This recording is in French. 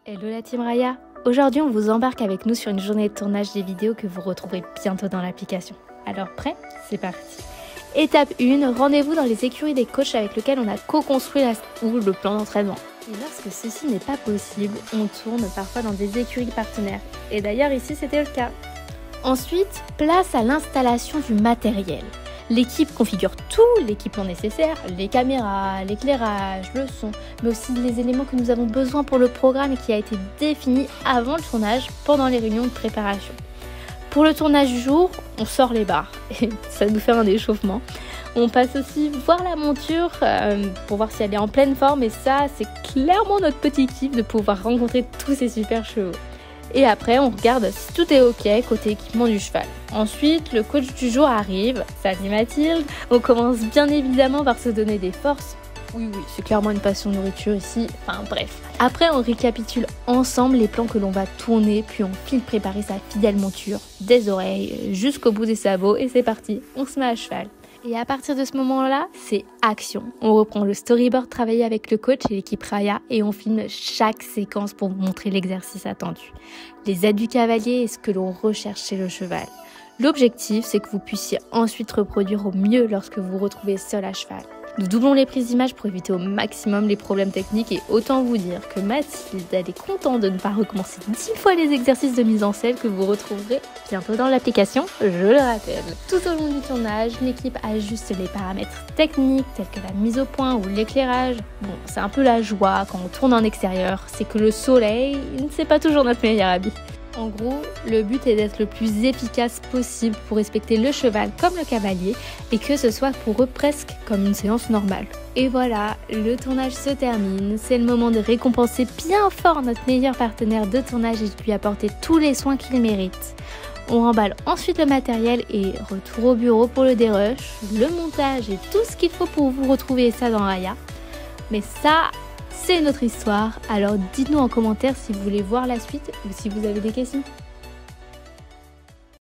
Hello la team Raya. Aujourd'hui on vous embarque avec nous sur une journée de tournage des vidéos que vous retrouverez bientôt dans l'application. Alors prêt? C'est parti. Étape 1, rendez-vous dans les écuries des coachs avec lesquels on a co-construit le plan d'entraînement. Et lorsque ceci n'est pas possible, on tourne parfois dans des écuries partenaires. Et d'ailleurs ici c'était le cas. Ensuite, place à l'installation du matériel. L'équipe configure tout l'équipement nécessaire, les caméras, l'éclairage, le son, mais aussi les éléments que nous avons besoin pour le programme et qui a été défini avant le tournage pendant les réunions de préparation. Pour le tournage du jour, on sort les barres et ça nous fait un échauffement. On passe aussi voir la monture pour voir si elle est en pleine forme et ça, c'est clairement notre petit kiff de pouvoir rencontrer tous ces super chevaux. Et après, on regarde si tout est ok côté équipement du cheval. Ensuite, le coach du jour arrive, salut Mathilde. On commence bien évidemment par se donner des forces. Oui, c'est clairement une passion nourriture ici, enfin bref. Après, on récapitule ensemble les plans que l'on va tourner, puis on file préparer sa fidèle monture, des oreilles jusqu'au bout des sabots et c'est parti, on se met à cheval. Et à partir de ce moment-là, c'est action. On reprend le storyboard travaillé avec le coach et l'équipe Raya et on filme chaque séquence pour vous montrer l'exercice attendu, les aides du cavalier et ce que l'on recherche chez le cheval. L'objectif, c'est que vous puissiez ensuite reproduire au mieux lorsque vous vous retrouvez seul à cheval. Nous doublons les prises d'images pour éviter au maximum les problèmes techniques et autant vous dire que Mathilde, elle est contente de ne pas recommencer 10 fois les exercices de mise en scène que vous retrouverez bientôt dans l'application, je le rappelle. Tout au long du tournage, l'équipe ajuste les paramètres techniques tels que la mise au point ou l'éclairage. Bon, c'est un peu la joie quand on tourne en extérieur, c'est que le soleil, c'est pas toujours notre meilleur ami. En gros, le but est d'être le plus efficace possible pour respecter le cheval comme le cavalier et que ce soit pour eux presque comme une séance normale. Et voilà, le tournage se termine, c'est le moment de récompenser bien fort notre meilleur partenaire de tournage et de lui apporter tous les soins qu'il mérite. On remballe ensuite le matériel et retour au bureau pour le dérush, le montage et tout ce qu'il faut pour vous retrouver ça dans Raya. Mais ça, c'est notre histoire, alors dites-nous en commentaire si vous voulez voir la suite ou si vous avez des questions.